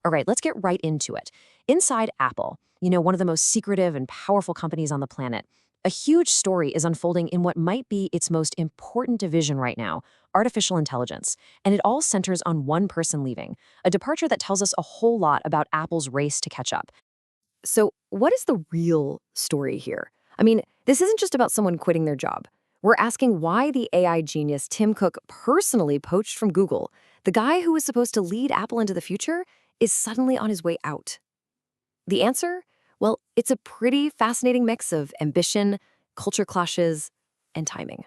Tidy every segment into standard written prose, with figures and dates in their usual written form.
All right, let's get right into it. Inside Apple, one of the most secretive and powerful companies on the planet, a huge story is unfolding in what might be its most important division right now, artificial intelligence. And it all centers on one person leaving, a departure that tells us a whole lot about Apple's race to catch up. So, what is the real story here? I mean, this isn't just about someone quitting their job. We're asking why the AI genius Tim Cook personally poached from Google, the guy who was supposed to lead Apple into the future, is suddenly on his way out. The answer? Well, it's a pretty fascinating mix of ambition, culture clashes, and timing.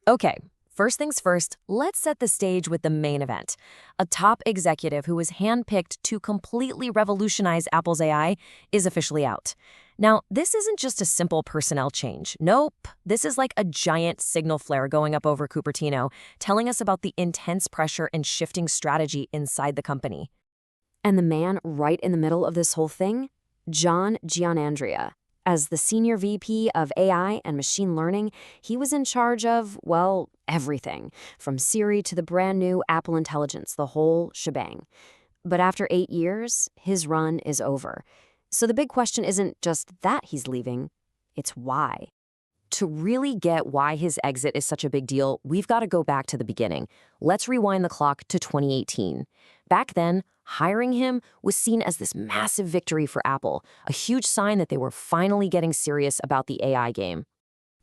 Okay, first things first, let's set the stage with the main event. A top executive who was handpicked to completely revolutionize Apple's AI is officially out. Now, this isn't just a simple personnel change. Nope, this is like a giant signal flare going up over Cupertino, telling us about the intense pressure and shifting strategy inside the company. And the man right in the middle of this whole thing? John Giannandrea. As the senior VP of AI and machine learning, he was in charge of, well, everything, from Siri to the brand new Apple Intelligence, the whole shebang. But after 8 years, his run is over. So the big question isn't just that he's leaving, it's why. To really get why his exit is such a big deal, we've got to go back to the beginning. Let's rewind the clock to 2018. Back then, hiring him was seen as this massive victory for Apple, a huge sign that they were finally getting serious about the AI game.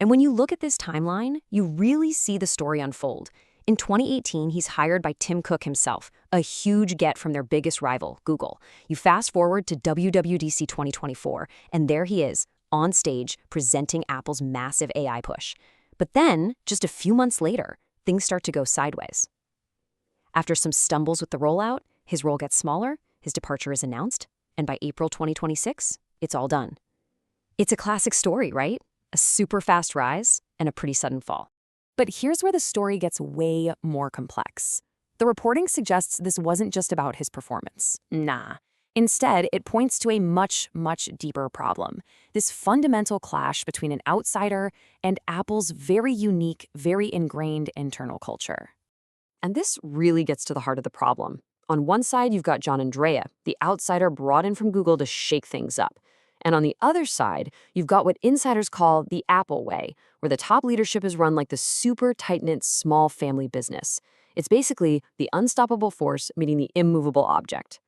And when you look at this timeline, you really see the story unfold. In 2018, he's hired by Tim Cook himself, a huge get from their biggest rival, Google. You fast forward to WWDC 2024, and there he is, on stage presenting Apple's massive AI push. But then, just a few months later, things start to go sideways. After some stumbles with the rollout, his role gets smaller, his departure is announced, and by April 2026, it's all done. It's a classic story, right? A super fast rise and a pretty sudden fall. But here's where the story gets way more complex. The reporting suggests this wasn't just about his performance. Nah. Instead, it points to a much, much deeper problem. This fundamental clash between an outsider and Apple's very unique, very ingrained internal culture. And this really gets to the heart of the problem. On one side, you've got Giannandrea, the outsider brought in from Google to shake things up. And on the other side, you've got what insiders call the Apple way, where the top leadership is run like the super tight-knit small family business. It's basically the unstoppable force meeting the immovable object.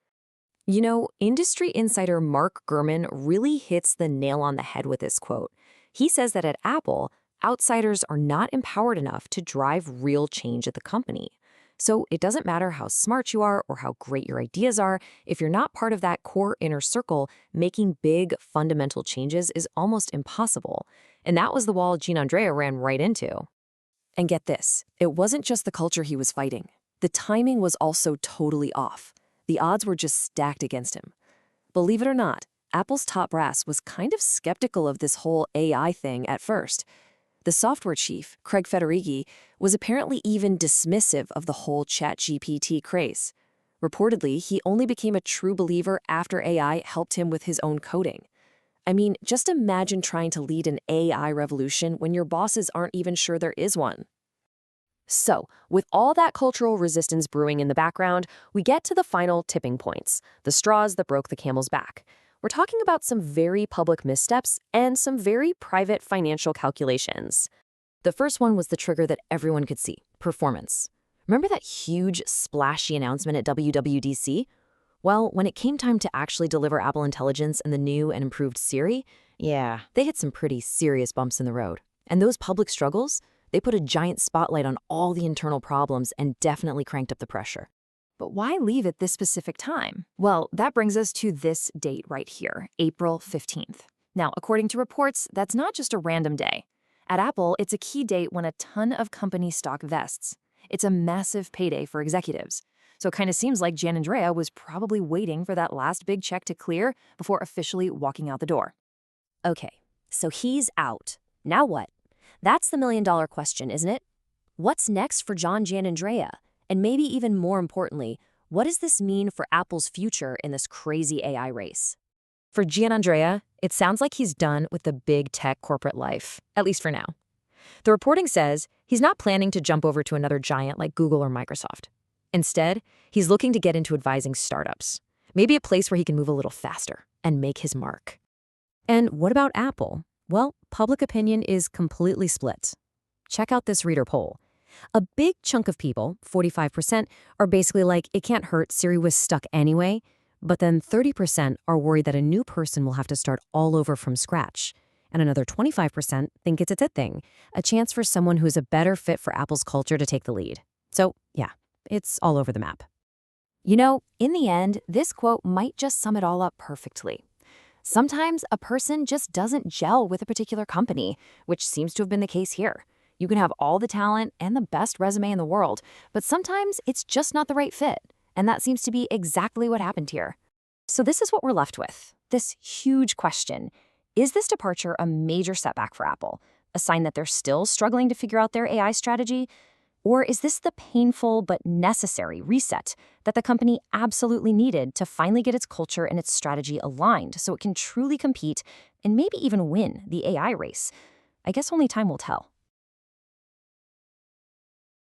Industry insider Mark Gurman really hits the nail on the head with this quote. He says that at Apple, outsiders are not empowered enough to drive real change at the company. So it doesn't matter how smart you are or how great your ideas are, if you're not part of that core inner circle, making big, fundamental changes is almost impossible. And that was the wall Giannandrea ran right into. And get this, it wasn't just the culture he was fighting. The timing was also totally off. The odds were just stacked against him. Believe it or not, Apple's top brass was kind of skeptical of this whole AI thing at first. The software chief, Craig Federighi, was apparently even dismissive of the whole ChatGPT craze. Reportedly, he only became a true believer after AI helped him with his own coding. I mean, just imagine trying to lead an AI revolution when your bosses aren't even sure there is one. So, with all that cultural resistance brewing in the background, we get to the final tipping points, the straws that broke the camel's back. We're talking about some very public missteps and some very private financial calculations. The first one was the trigger that everyone could see, performance. Remember that huge, splashy announcement at WWDC? Well, when it came time to actually deliver Apple Intelligence and the new and improved Siri, yeah, they hit some pretty serious bumps in the road. And those public struggles? They put a giant spotlight on all the internal problems and definitely cranked up the pressure. But why leave at this specific time? Well, that brings us to this date right here, April 15th. Now, according to reports, that's not just a random day. At Apple, it's a key date when a ton of company stock vests. It's a massive payday for executives. So it kind of seems like Giannandrea was probably waiting for that last big check to clear before officially walking out the door. Okay, so he's out. Now what? That's the million-dollar question, isn't it? What's next for John Giannandrea? And maybe even more importantly, what does this mean for Apple's future in this crazy AI race? For Giannandrea, it sounds like he's done with the big tech corporate life, at least for now. The reporting says he's not planning to jump over to another giant like Google or Microsoft. Instead, he's looking to get into advising startups. Maybe a place where he can move a little faster and make his mark. And what about Apple? Well, public opinion is completely split. Check out this reader poll. A big chunk of people, 45%, are basically like, it can't hurt, Siri was stuck anyway. But then 30% are worried that a new person will have to start all over from scratch. And another 25% think it's a good thing, a chance for someone who's a better fit for Apple's culture to take the lead. So, yeah, it's all over the map. You know, in the end, this quote might just sum it all up perfectly. Sometimes a person just doesn't gel with a particular company, which seems to have been the case here. You can have all the talent and the best resume in the world, but sometimes it's just not the right fit. And that seems to be exactly what happened here. So this is what we're left with, this huge question. Is this departure a major setback for Apple, a sign that they're still struggling to figure out their AI strategy? Or is this the painful but necessary reset that the company absolutely needed to finally get its culture and its strategy aligned so it can truly compete and maybe even win the AI race? I guess only time will tell.